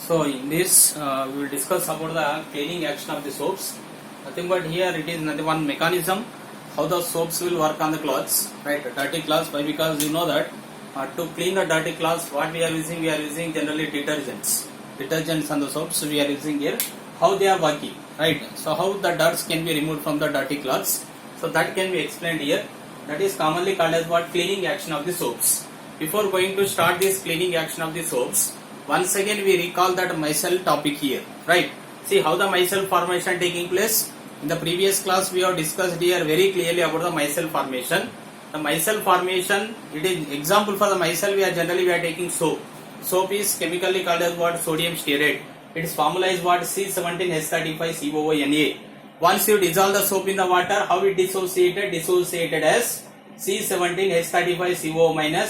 So in this we will discuss about the cleaning action of the soaps. Nothing but here it is nothing one mechanism how the soaps will work on the clothes, right? Dirty clothes. Why? Because you know that to clean the dirty clothes, what we are using generally detergents on the soaps. So we are using here how they are working, right? So how the dirts can be removed from the dirty clothes. So that can be explained here. That is commonly called as what cleaning action of the soaps. Before going to start this cleaning action of the soaps, once again we recall that micelle topic here, right? See how the micelle formation taking place. In the previous class we have discussed here very clearly about the micelle formation. The micelle formation, it is example for the micelle we are taking soap. Soap is chemically called as what? Sodium stearate. Its formula is what? C17H35COONA. Once you dissolve the soap in the water, how it dissociated? Dissociated as C17H35CO- and Na+.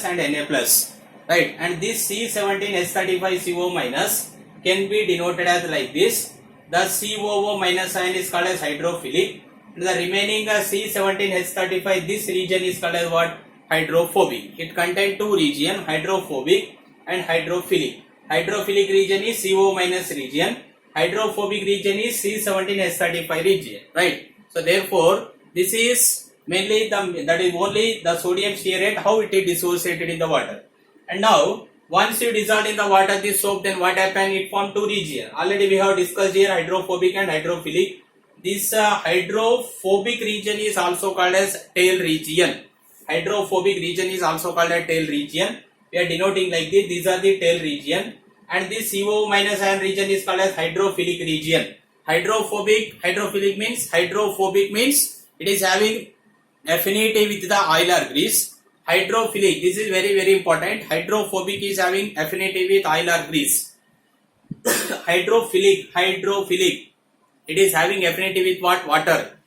Right, and this C17H35CO- can be denoted as like this. The COO- ion is called as hydrophilic. The remaining C17H35, this region is called as what? Hydrophobic. It contains two regions, hydrophobic and hydrophilic. Hydrophilic region is CO- region. Hydrophobic region is C17H35 region. Right. So therefore, this is mainly that is only the sodium stearate, how it is dissociated in the water. And now once you dissolve in the water this soap, then what happen? It form two regions. Already we have discussed here hydrophobic and hydrophilic. This hydrophobic region is also called as tail region. Hydrophobic region is also called as tail region. We are denoting like this. These are the tail region. And this CO- ion region is called as hydrophilic region. Hydrophilic means it is having affinity with the oil or grease. Hydrophilic, this is very important. Hydrophobic is having affinity with oil or grease. Hydrophilic, it is having affinity with what? Water.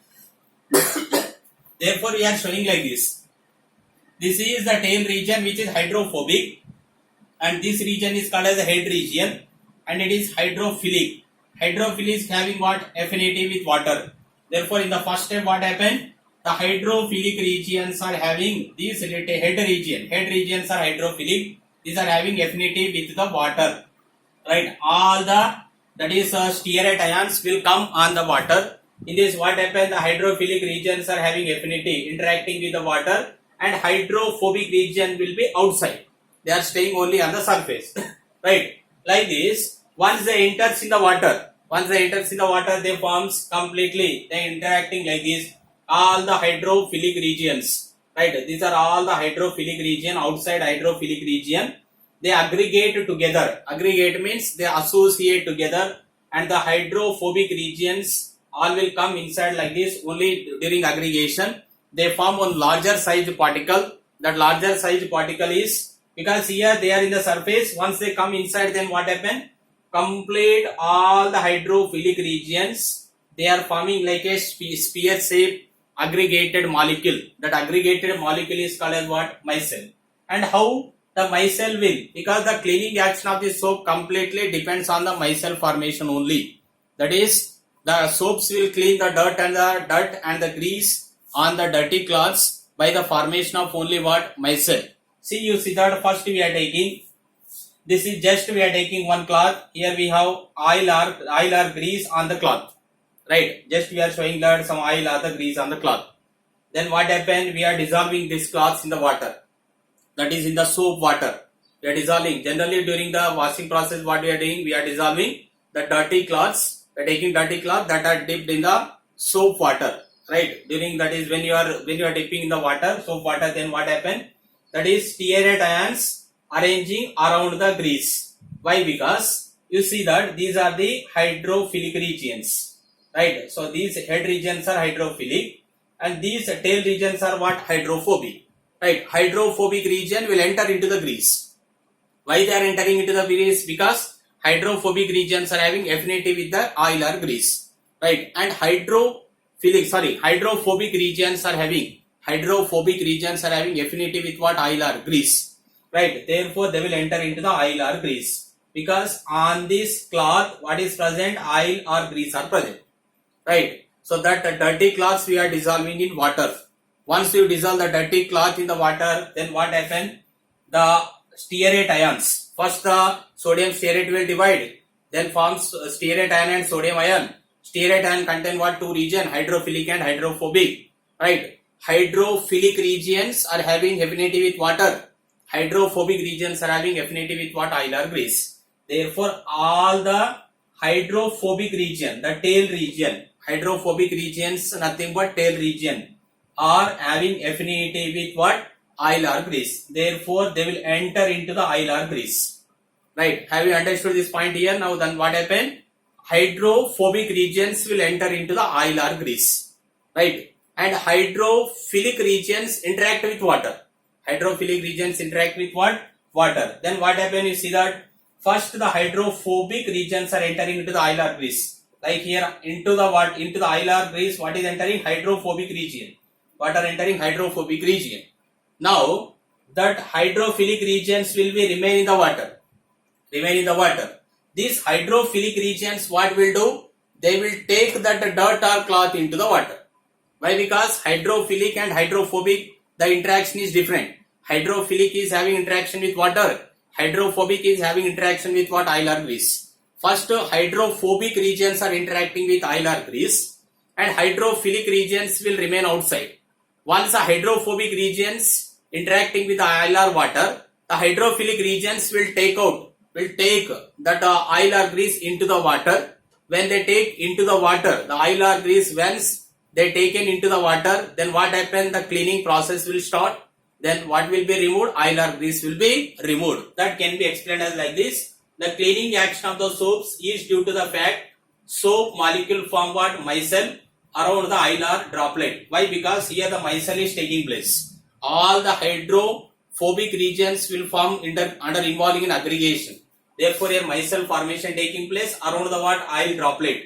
Therefore, we are showing like this. This is the tail region which is hydrophobic, and this region is called as the head region, and it is hydrophilic. Hydrophilic is having what? Affinity with water. Therefore, in the first step, what happened? The hydrophilic regions are having this head region. Head regions are hydrophilic. These are having affinity with the water. Right? All the stearate ions will come on the water. In this, what happens? The hydrophilic regions are having affinity, interacting with the water, and hydrophobic region will be outside. They are staying only on the surface. Right? Like this, once they enters in the water, they forms completely. They interacting like this. All the hydrophilic regions, right? These are all the hydrophilic region, outside hydrophilic region. They aggregate together. Aggregate means they associate together, and the hydrophobic regions all will come inside like this. Only during aggregation, they form one larger size particle. That larger size particle is because here they are in the surface. Once they come inside, then what happen? Complete all the hydrophilic regions, they are forming like a spear shape aggregated molecule. That aggregated molecule is called as what? Micelle. And how the micelle will? Because the cleaning action of the soap completely depends on the micelle formation only. That is, the soaps will clean the dirt and the grease on the dirty cloths by the formation of only what? Micelle. See, you see that first we are taking. This is just we are taking one cloth. Here we have oil or grease on the cloth. Right, just we are showing that some oil or the grease on the cloth. Then what happened? We are dissolving this cloth in the water. That is in the soap water. We are dissolving. Generally during the washing process, what we are doing? We are dissolving the dirty cloths. We are taking dirty cloth that are dipped in the soap water. Right. During that is when you are dipping in the water, soap water. Then what happened? That is stearate ions arranging around the grease. Why? Because you see that these are the hydrophilic regions. Right, so these head regions are hydrophilic and these tail regions are what? Hydrophobic. Right, hydrophobic region will enter into the grease. Why they are entering into the grease? Because hydrophobic regions are having affinity with the oil or grease. Right, and hydrophobic regions are having affinity with what? Oil or grease. Right, therefore they will enter into the oil or grease. Because on this cloth, what is present? Oil or grease are present. Right, so that dirty cloths we are dissolving in water. Once you dissolve the dirty cloth in the water, then what happen? The stearate ions. First the sodium stearate will divide, then forms stearate ion and sodium ion. Stearate ion contain what? Two regions, hydrophilic and hydrophobic. Right? Hydrophilic regions are having affinity with water. Hydrophobic regions are having affinity with what? Oil or grease. Therefore, all the hydrophobic region, the tail region, hydrophobic regions nothing but tail region, are having affinity with what? Oil or grease. Therefore, they will enter into the oil or grease. Right? Have you understood this point here? Now then what happened? Hydrophobic regions will enter into the oil or grease. Right? And hydrophilic regions interact with water. Hydrophilic regions interact with what? Water. Then what happened? You see that first the hydrophobic regions are entering into the oil or grease. Like here into the oil or grease, what is entering? Hydrophobic region. Water entering hydrophobic region. Now that hydrophilic regions will be remain in the water. Remain in the water. These hydrophilic regions what will do? They will take that dirt or cloth into the water. Why? Because hydrophilic and hydrophobic, the interaction is different. Hydrophilic is having interaction with water. Hydrophobic is having interaction with what? Oil or grease. First, hydrophobic regions are interacting with oil or grease, and hydrophilic regions will remain outside. Once the hydrophobic regions interacting with oil or water, the hydrophilic regions will take that oil or grease into the water. When they take into the water, the oil or grease, once they taken into the water, then what happens? The cleaning process will start. Then what will be removed? Oil or grease will be removed. That can be explained as like this. The cleaning action of the soaps is due to the fact soap molecule form what? Micelle around the oil or droplet. Why? Because here the micelle is taking place. All the hydrophobic regions will form under involving in aggregation. Therefore, here micelle formation taking place around the what? Oil droplet.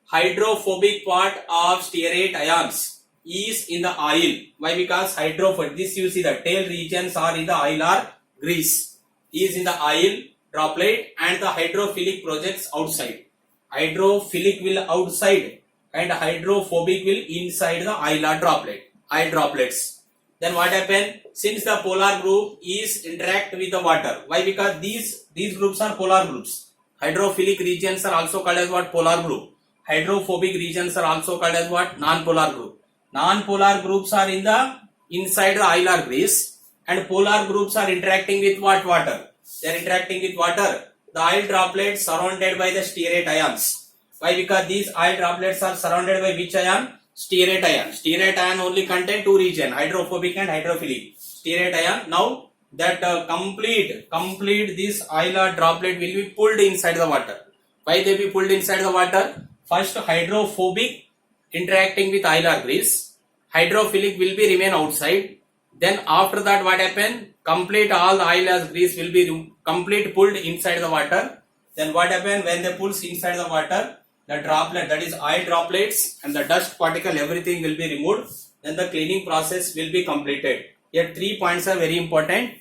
Hydrophobic part of stearate ions is in the oil. Why? Because hydrophobic, this you see the tail regions are in the oil or grease, is in the oil droplet, and the hydrophilic projects outside. Hydrophilic will outside and hydrophobic will inside the oil or droplet, oil droplets. Then what happen? Since the polar group is interact with the water. Why? Because these groups are polar groups. Hydrophilic regions are also called as what? Polar group. Hydrophobic regions are also called as what? Non-polar group. Non-polar groups are in the inside the oil or grease, and polar groups are interacting with what? Water. They are interacting with water. The oil droplets surrounded by the stearate ions. Why? Because these oil droplets are surrounded by which ion? Stearate ion. Stearate ion only contain two regions, hydrophobic and hydrophilic. Stearate ion. Now that complete this oil or droplet will be pulled inside the water. Why they be pulled inside the water? First, hydrophobic interacting with oil or grease. Hydrophilic will be remain outside. Then after that what happen? Complete all the oil or grease will be complete pulled inside the water. Then what happen? When they pulls inside the water, the droplet, that is oil droplets and the dust particle, everything will be removed. Then the cleaning process will be completed. Here 3 points are very important.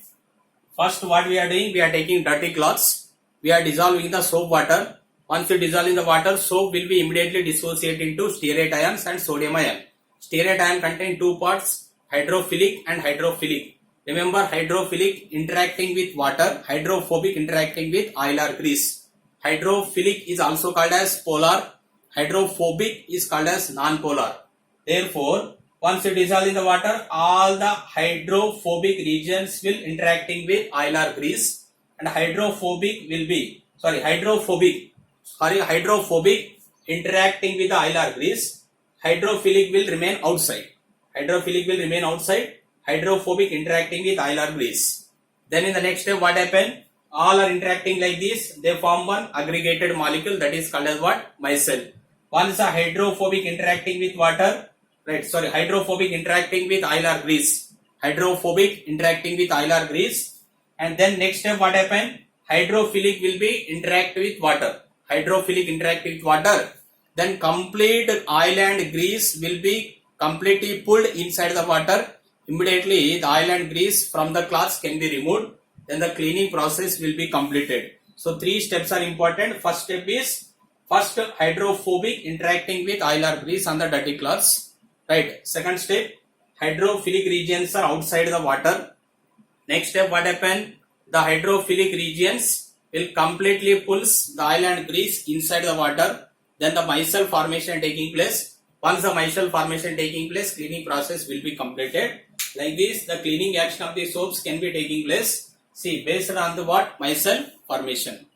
First, what we are doing? We are taking dirty cloths. We are dissolving the soap water. Once you dissolve in the water, soap will be immediately dissociated into stearate ions and sodium ion. Stearate ion contain two parts, hydrophilic and hydrophilic. Remember, hydrophilic interacting with water, hydrophobic interacting with oil or grease. Hydrophilic is also called as polar, hydrophobic is called as non-polar. Therefore, once you dissolve in the water, all the hydrophobic regions will interacting with oil or grease, and hydrophobic interacting with the oil or grease. Hydrophilic will remain outside. Hydrophobic interacting with oil or grease. Then in the next step, what happen? All are interacting like this. They form one aggregated molecule, that is called as what? Micelle. Once the hydrophobic interacting with water, hydrophobic interacting with oil or grease. And then next step, what happen? Hydrophilic will be interact with water. Then complete oil and grease will be completely pulled inside the water. Immediately the oil and grease from the cloths can be removed. Then the cleaning process will be completed. So 3 steps are important. First step is hydrophobic interacting with oil or grease on the dirty cloths. Right. Second step, hydrophilic regions are outside the water. Next step, what happen? the hydrophilic regions will completely pulls the oil and grease inside the water. Then the micelle formation taking place. Once the micelle formation taking place, cleaning process will be completed. Like this, the cleaning action of the soaps can be taking place. See, based on the what? Micelle formation.